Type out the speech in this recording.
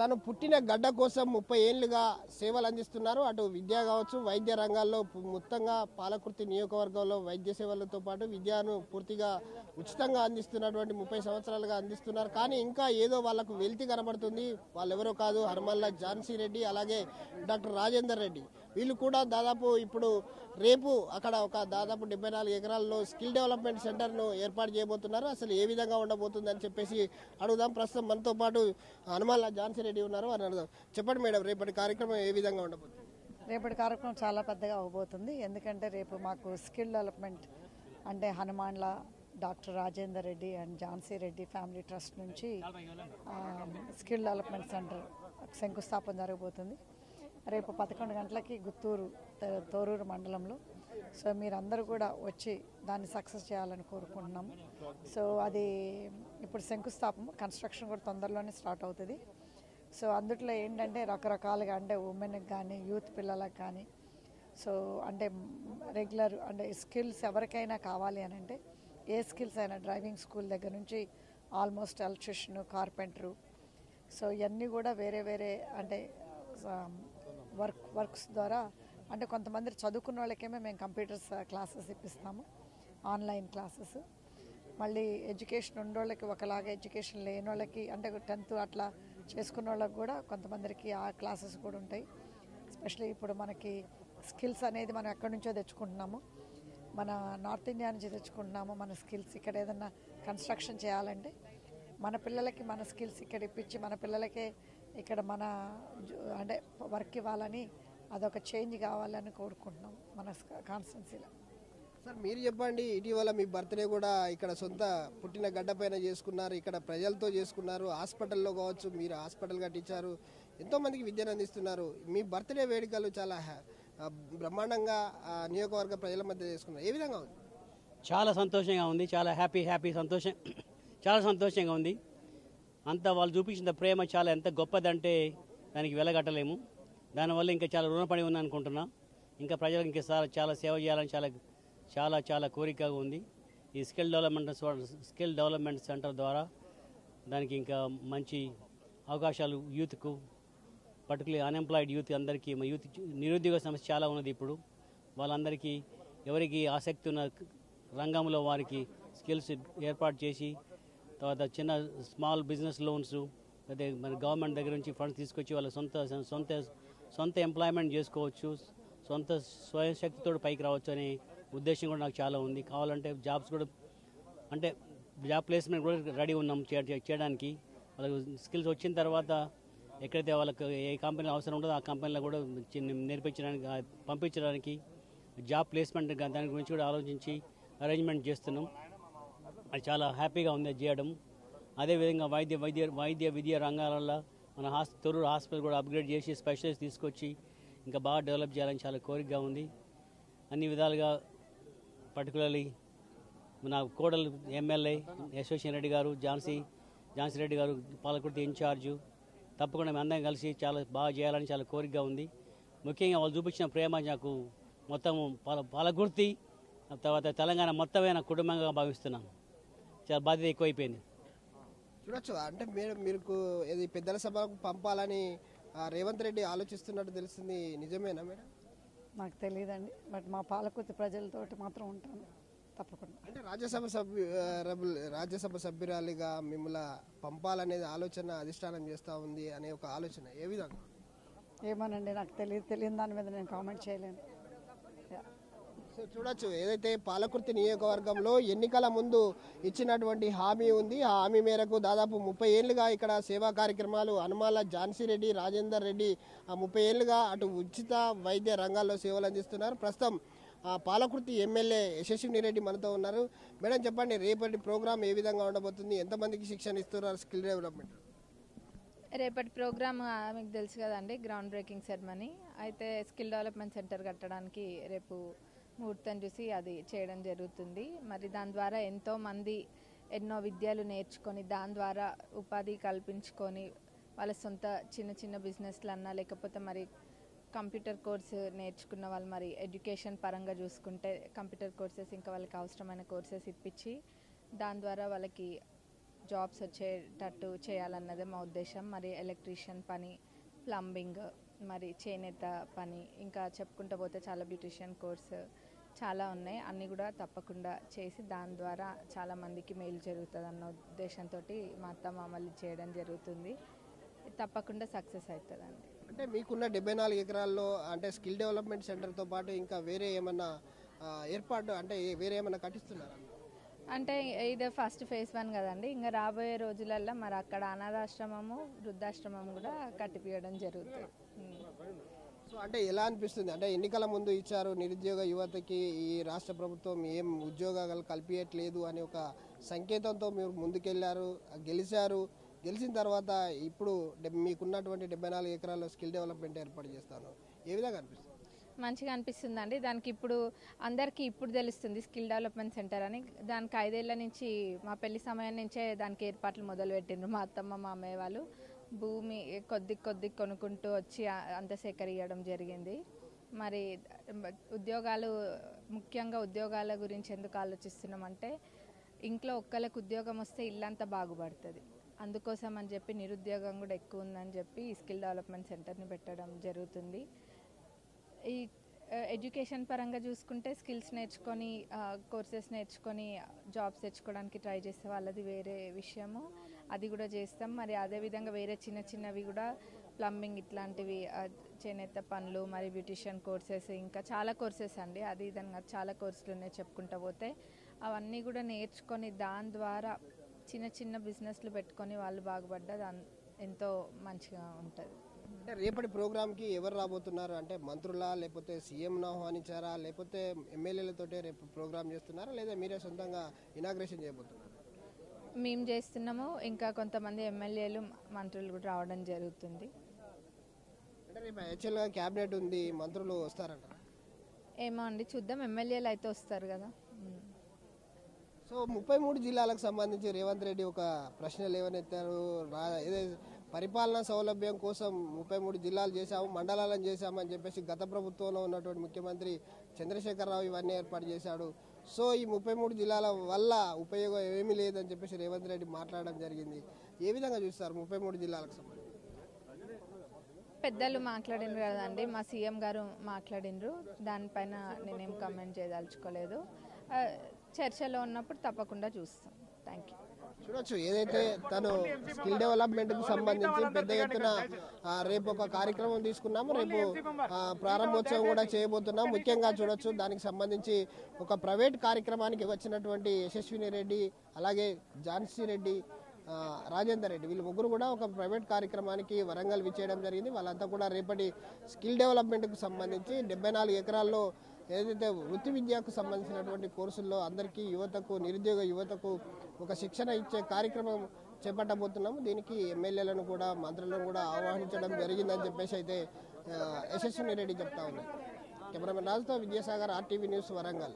తను పుట్టిన గడ్డ కోసం 30 ఏళ్లుగా సేవలు అందిస్తున్నారు. అటు విద్య కావచ్చు, వైద్య రంగాల్లో మొత్తంగా పాలకుర్తి నియోజకవర్గంలో వైద్య సేవలతో పాటు విద్యను పూర్తిగా ఉచితంగా అందిస్తున్నటువంటి 30 సంవత్సరాలుగా అందిస్తున్నారు. కానీ ఇంకా ఏదో వాళ్ళకు వెలితి కనబడుతుంది. వాళ్ళెవరో కాదు, హర్మల్ల ఝాన్సీ రెడ్డి, అలాగే డాక్టర్ రాజేందర్ రెడ్డి. వీళ్ళు కూడా దాదాపు ఇప్పుడు రేపు అక్కడ ఒక దాదాపు 74 ఎకరాల్లో స్కిల్ డెవలప్మెంట్ సెంటర్ను ఏర్పాటు చేయబోతున్నారు. అసలు ఏ విధంగా ఉండబోతుందని చెప్పేసి అడుగుదాం. ప్రస్తుతం మనతో పాటు హనుమల్ల ఝాన్సీ రెడ్డి ఉన్నారు, అని అడుగుదాం. చెప్పండి మేడం, రేపటి కార్యక్రమం ఏ విధంగా ఉండబోతుంది? రేపటి కార్యక్రమం చాలా పెద్దగా అవబోతుంది. ఎందుకంటే రేపు మాకు స్కిల్ డెవలప్మెంట్ అంటే హనుమాన్ల doctor Rajender Reddy and Jhansi Reddy family trust నుంచి స్కిల్ డెవలప్మెంట్ సెంటర్ శంకుస్థాపన జరగబోతుంది. రేపు 11 గంటలకి గుత్తూరు తోరూరు మండలంలో. సో మీరందరూ కూడా వచ్చి దాన్ని సక్సెస్ చేయాలని కోరుకుంటున్నాము. సో అది ఇప్పుడు శంకుస్థాపన, కన్స్ట్రక్షన్ కూడా తొందరలోనే స్టార్ట్ అవుతుంది. సో అందుట్లో ఏంటంటే రకరకాలుగా అంటే ఉమెన్కి కానీ యూత్ పిల్లలకు కానీ సో అంటే రెగ్యులర్ అంటే స్కిల్స్ ఎవరికైనా కావాలి అని అంటే ఏ స్కిల్స్ అయినా డ్రైవింగ్ స్కూల్ దగ్గర నుంచి ఆల్మోస్ట్ ఎలక్ట్రిషియన్, కార్పెంటరు, సో ఇవన్నీ కూడా వేరే వేరే అంటే వర్క్స్ ద్వారా అంటే కొంతమంది చదువుకున్న వాళ్ళకేమో మేము కంప్యూటర్స్ క్లాసెస్ ఇప్పిస్తాము, ఆన్లైన్ క్లాసెస్. మళ్ళీ ఎడ్యుకేషన్ ఉన్నోళ్ళకి ఒకలాగా, ఎడ్యుకేషన్ లేని వాళ్ళకి అంటే 10th అట్లా చేసుకున్న వాళ్ళకి కూడా కొంతమందికి ఆ క్లాసెస్ కూడా ఉంటాయి. ఎస్పెషల్లీ ఇప్పుడు మనకి స్కిల్స్ అనేది మనం ఎక్కడి నుంచో తెచ్చుకుంటున్నాము, మన నార్త్ ఇండియా నుంచి తెచ్చుకుంటున్నాము. మన స్కిల్స్ ఇక్కడ ఏదన్నా కన్స్ట్రక్షన్ చేయాలంటే మన పిల్లలకి మన స్కిల్స్ ఇక్కడ ఇప్పించి మన పిల్లలకే ఇక్కడ మన అంటే వర్క్ ఇవ్వాలని, అదొక చేంజ్ కావాలని కోరుకుంటున్నాం మన కాన్స్టిట్యున్సీలో. సార్ మీరు చెప్పండి, ఇటీవల మీ బర్త్డే కూడా ఇక్కడ సొంత పుట్టిన గడ్డ పైన చేసుకున్నారు, ఇక్కడ ప్రజలతో చేసుకున్నారు, హాస్పిటల్లో కావచ్చు, మీరు హాస్పిటల్ కట్టించారు, ఎంతోమందికి విద్యను అందిస్తున్నారు. మీ బర్త్డే వేడుకలు చాలా బ్రహ్మాండంగా నియోజకవర్గ ప్రజల మధ్య చేసుకున్నారు. ఏ విధంగా ఉంది? చాలా సంతోషంగా ఉంది, చాలా హ్యాపీ సంతోషం, చాలా సంతోషంగా ఉంది. అంతా వాళ్ళు చూపించిన ప్రేమ చాలా ఎంత గొప్పదంటే దానికి వెలగట్టలేము. దానివల్ల ఇంకా చాలా రుణపడి ఉన్నాను అనుకుంటున్నా. ఇంకా ప్రజలకు ఇంకా చాలా సేవ చేయాలని చాలా చాలా చాలా కోరికగా ఉంది. ఈ స్కిల్ డెవలప్మెంట్ సెంటర్ ద్వారా దానికి ఇంకా మంచి అవకాశాలు యూత్కు, పర్టికులర్లీ అన్ఎంప్లాయిడ్ యూత్ అందరికీ, యూత్ నిరుద్యోగ సమస్య చాలా ఉన్నది ఇప్పుడు. వాళ్ళందరికీ ఎవరికి ఆసక్తి ఉన్న రంగంలో వారికి స్కిల్స్ ఏర్పాటు చేసి, తర్వాత చిన్న స్మాల్ బిజినెస్ లోన్స్ అదే మన గవర్నమెంట్ దగ్గర నుంచి ఫండ్స్ తీసుకొచ్చి వాళ్ళ సొంత ఎంప్లాయ్మెంట్ చేసుకోవచ్చు, సొంత స్వయం శక్తితో పైకి రావచ్చు అనే ఉద్దేశం కూడా నాకు చాలా ఉంది. కావాలంటే జాబ్స్ కూడా అంటే జాబ్ ప్లేస్మెంట్ కూడా రెడీ ఉన్నాం చేయడానికి. వాళ్ళకి స్కిల్స్ వచ్చిన తర్వాత ఎక్కడైతే వాళ్ళకి ఏ కంపెనీలో అవసరం ఉంటుందో ఆ కంపెనీలో కూడా నేర్పించడానికి, పంపించడానికి జాబ్ ప్లేస్మెంట్ దాని గురించి కూడా ఆలోచించి అరేంజ్మెంట్ చేస్తున్నాం. అది చాలా హ్యాపీగా ఉంది చేయడం. అదేవిధంగా వైద్య విద్య రంగాలలో మన తొర్రూరు హాస్పిటల్ కూడా అప్గ్రేడ్ చేసి స్పెషలిస్ట్ తీసుకొచ్చి ఇంకా బాగా డెవలప్ చేయాలని చాలా కోరికగా ఉంది. అన్ని విధాలుగా పర్టికులర్లీ మన కోడలు ఎమ్మెల్యే యశ్వశ్వర్ రెడ్డి గారు, ఝాన్సీ రెడ్డి గారు పాలకుర్తి ఇన్ఛార్జు, తప్పకుండా మేము అందరం కలిసి చాలా బాగా చేయాలని చాలా కోరికగా ఉంది. ముఖ్యంగా వాళ్ళు చూపించిన ప్రేమ నాకు మొత్తం పాలకుర్తి తర్వాత తెలంగాణ మొత్తమే నా కుటుంబంగా భావిస్తున్నాను. చాలా బాధ్యత ఎక్కువైపోయింది. చూడొచ్చు అంటే మీకు ఇది పెద్దల సభకు పంపాలని రేవంత్ రెడ్డి ఆలోచిస్తున్నట్టు తెలుస్తుంది, నిజమేనా మేడం? నాకు తెలియదండి, బట్ మా పాలకుర్తి ప్రజలతోటి మాత్రం ఉంటాను తప్పకుండా. అంటే రాజ్యసభ సభ్యురాలిగా మిమ్మల్ని పంపాలనేది ఆలోచన అధిష్టానం చేస్తూ ఉంది అనే ఒక ఆలోచన ఏ విధంగా? ఏమోనండి, నాకు తెలియని దాని మీద నేను కామెంట్ చేయలేను. సో చూడొచ్చు, ఏదైతే పాలకుర్తి నియోజకవర్గంలో ఎన్నికల ముందు ఇచ్చినటువంటి హామీ ఉంది, ఆ హామీ మేరకు దాదాపు 30 ఏళ్లుగా ఇక్కడ సేవా కార్యక్రమాలు హనుమల్ల ఝాన్సీ రెడ్డి, రాజేందర్ రెడ్డి 30 ఏళ్లుగా అటు ఉచిత వైద్య రంగాల్లో సేవలు అందిస్తున్నారు. ప్రస్తుతం పాలకుర్తి ఎమ్మెల్యే యశస్విని రెడ్డి మనతో ఉన్నారు. మేడం చెప్పండి, రేపటి ప్రోగ్రామ్ ఏ విధంగా ఉండబోతుంది, ఎంతమందికి శిక్షణ ఇస్తున్నారు స్కిల్ డెవలప్మెంట్? రేపటి ప్రోగ్రామ్ మీకు తెలుసు కదండి, గ్రౌండ్ బ్రేకింగ్ సెరమనీ. అయితే స్కిల్ డెవలప్మెంట్ సెంటర్ కట్టడానికి రేపు ముహూర్తం చూసి అది చేయడం జరుగుతుంది. మరి దాని ద్వారా ఎంతోమంది ఎన్నో విద్యలు నేర్చుకొని దాని ద్వారా ఉపాధి కల్పించుకొని వాళ్ళ సొంత చిన్న బిజినెస్లు అన్నా లేకపోతే మరి కంప్యూటర్ కోర్సు నేర్చుకున్న వాళ్ళు మరి ఎడ్యుకేషన్ పరంగా చూసుకుంటే కంప్యూటర్ కోర్సెస్ ఇంకా వాళ్ళకి అవసరమైన కోర్సెస్ ఇప్పించి దాని ద్వారా వాళ్ళకి జాబ్స్ వచ్చేటట్టు చేయాలన్నదే మా ఉద్దేశం. మరి ఎలక్ట్రీషియన్ పని, ప్లంబింగ్, మరి చేనేత పని, ఇంకా చెప్పుకుంటూ పోతే చాలా బ్యూటిషియన్ కోర్స్ చాలా ఉన్నాయి. అన్నీ కూడా తప్పకుండా చేసి దాని ద్వారా చాలామందికి మేలు జరుగుతుంది అన్న ఉద్దేశంతో మా అత్త మామల్ని చేయడం జరుగుతుంది. తప్పకుండా సక్సెస్ అవుతుందండి. అంటే మీకున్న 74 ఎకరాల్లో అంటే స్కిల్ డెవలప్మెంట్ సెంటర్తో పాటు ఇంకా వేరే ఏమన్నా ఏర్పాటు అంటే వేరే ఏమన్నా కట్టిస్తున్నారా? అంటే ఇది ఫస్ట్ ఫేజ్ 1 కదండి. ఇంకా రాబోయే రోజులలో మరి అక్కడ అనాథాశ్రమము, వృద్ధాశ్రమం కూడా కట్టిపియడం జరుగుతుంది. సో అంటే ఎలా అనిపిస్తుంది? అంటే ఎన్నికల ముందు ఇచ్చారు నిరుద్యోగ యువతకి ఈ రాష్ట్ర ప్రభుత్వం ఏం ఉద్యోగాలు కల్పించట్లేదు అనే ఒక సంకేతంతో మీరు ముందుకెళ్లారు, గెలిచారు. గెలిచిన తర్వాత ఇప్పుడు మీకున్నటువంటి 74 ఎకరాల్లో స్కిల్ డెవలప్మెంట్ ఏర్పాటు చేస్తాను. ఏ విధంగా అనిపిస్తుంది? మంచిగా అనిపిస్తుందండి. దానికి ఇప్పుడు అందరికీ ఇప్పుడు తెలుస్తుంది స్కిల్ డెవలప్మెంట్ సెంటర్ అని. దానికి 5 ఏళ్ల నుంచి మా పెళ్లి సమయం నుంచే దానికి ఏర్పాట్లు మొదలుపెట్టిండ్రు మా అత్తమ్మ మామయ్య వాళ్ళు. భూమి కొద్ది కొనుక్కుంటూ వచ్చి అంత సేకరియడం జరిగింది. మరి ఉద్యోగాలు, ముఖ్యంగా ఉద్యోగాల గురించి ఎందుకు ఆలోచిస్తున్నామంటే ఇంట్లో ఒక్కళ్ళకి ఉద్యోగం వస్తే ఇల్లంతా బాగుపడుతుంది. అందుకోసం అని చెప్పి నిరుద్యోగం కూడా ఎక్కువ ఉందని చెప్పి ఈ స్కిల్ డెవలప్మెంట్ సెంటర్ని పెట్టడం జరుగుతుంది. ఈ ఎడ్యుకేషన్ పరంగా చూసుకుంటే స్కిల్స్ నేర్చుకొని, కోర్సెస్ నేర్చుకొని జాబ్స్ తెచ్చుకోవడానికి ట్రై చేసే వాళ్ళది వేరే విషయము, అది కూడా చేస్తాం. మరి అదేవిధంగా వేరే చిన్నవి కూడా ప్లంబింగ్ ఇట్లాంటివి, చేనేత పనులు, మరి బ్యూటిషియన్ కోర్సెస్, ఇంకా చాలా కోర్సెస్ అండి. అది విధంగా చాలా కోర్సులు ఉన్నాయి చెప్పుకుంటూ పోతే. అవన్నీ కూడా నేర్చుకొని దాని ద్వారా చిన్న బిజినెస్లు పెట్టుకొని వాళ్ళు బాగుపడ్డది ఎంతో మంచిగా ఉంటుంది. అంటే రేపటి ప్రోగ్రామ్కి ఎవరు రాబోతున్నారు? అంటే మంత్రులా, లేకపోతే సీఎంను ఆహ్వానించారా, లేకపోతే ఎమ్మెల్యేలతోటే రేపు ప్రోగ్రామ్ చేస్తున్నారా, లేదా మీరే సొంతంగా ఇనాగ్రేషన్ చేయబోతున్నారు? మేము చేస్తున్నాము. ఇంకా కొంతమంది ఎమ్మెల్యేలు, మంత్రులు కూడా రావడం జరుగుతుంది. అంటే రేపు యాక్చువల్గా క్యాబినెట్ ఉంది, మంత్రులు వస్తారంటారా? ఏమో అండి, చూద్దాం. ఎమ్మెల్యేలు అయితే వస్తారు కదా. సో 33 జిల్లాలకు సంబంధించి రేవంత్ రెడ్డి ఒక ప్రశ్న లేవనెత్తారు. పరిపాలనా సౌలభ్యం కోసం 33 జిల్లాలు చేశాము, మండలాలను చేశామని చెప్పేసి గత ప్రభుత్వంలో ఉన్నటువంటి ముఖ్యమంత్రి చంద్రశేఖరరావు ఇవన్నీ ఏర్పాటు చేశాడు. సో ఈ 33 జిల్లాల వల్ల ఉపయోగం ఏమీ లేదని చెప్పేసి రేవంత్ రెడ్డి మాట్లాడడం జరిగింది. ఏ విధంగా చూస్తారు 33 జిల్లాలకు సంబంధించి? పెద్దలు మాట్లాడినరు కదండి, మా సీఎం గారు మాట్లాడినరు. దానిపైన నేనేం కామెంట్ చేయదలుచుకోలేదు. చర్చలో ఉన్నప్పుడు తప్పకుండా చూస్తాం. Thank you. చూడొచ్చు, ఏదైతే తను స్కిల్ డెవలప్మెంట్కి సంబంధించి పెద్ద ఎత్తున రేపు ఒక కార్యక్రమం తీసుకున్నాము, రేపు ప్రారంభోత్సవం కూడా చేయబోతున్నాం. ముఖ్యంగా చూడొచ్చు, దానికి సంబంధించి ఒక ప్రైవేట్ కార్యక్రమానికి వచ్చినటువంటి యశస్విని రెడ్డి, అలాగే ఝాన్సీ రెడ్డి, రాజేందర్ రెడ్డి, వీళ్ళు ముగ్గురు కూడా ఒక ప్రైవేట్ కార్యక్రమానికి వరంగల్ విచ్చేయడం జరిగింది. వాళ్ళంతా కూడా రేపటి స్కిల్ డెవలప్మెంట్కి సంబంధించి 74 ఎకరాల్లో ఏదైతే వృత్తి విద్యకు సంబంధించినటువంటి కోర్సుల్లో అందరికీ యువతకు, నిరుద్యోగ యువతకు ఒక శిక్షణ ఇచ్చే కార్యక్రమం చేపట్టబోతున్నాము. దీనికి ఎమ్మెల్యేలను కూడా, మంత్రులను కూడా ఆహ్వానించడం జరిగిందని చెప్పేసి అయితే యశస్విని రెడ్డి చెప్తా ఉన్నారు. కెమెరామెన్ రాజుతో విద్యాసాగర్, RTV న్యూస్, వరంగల్.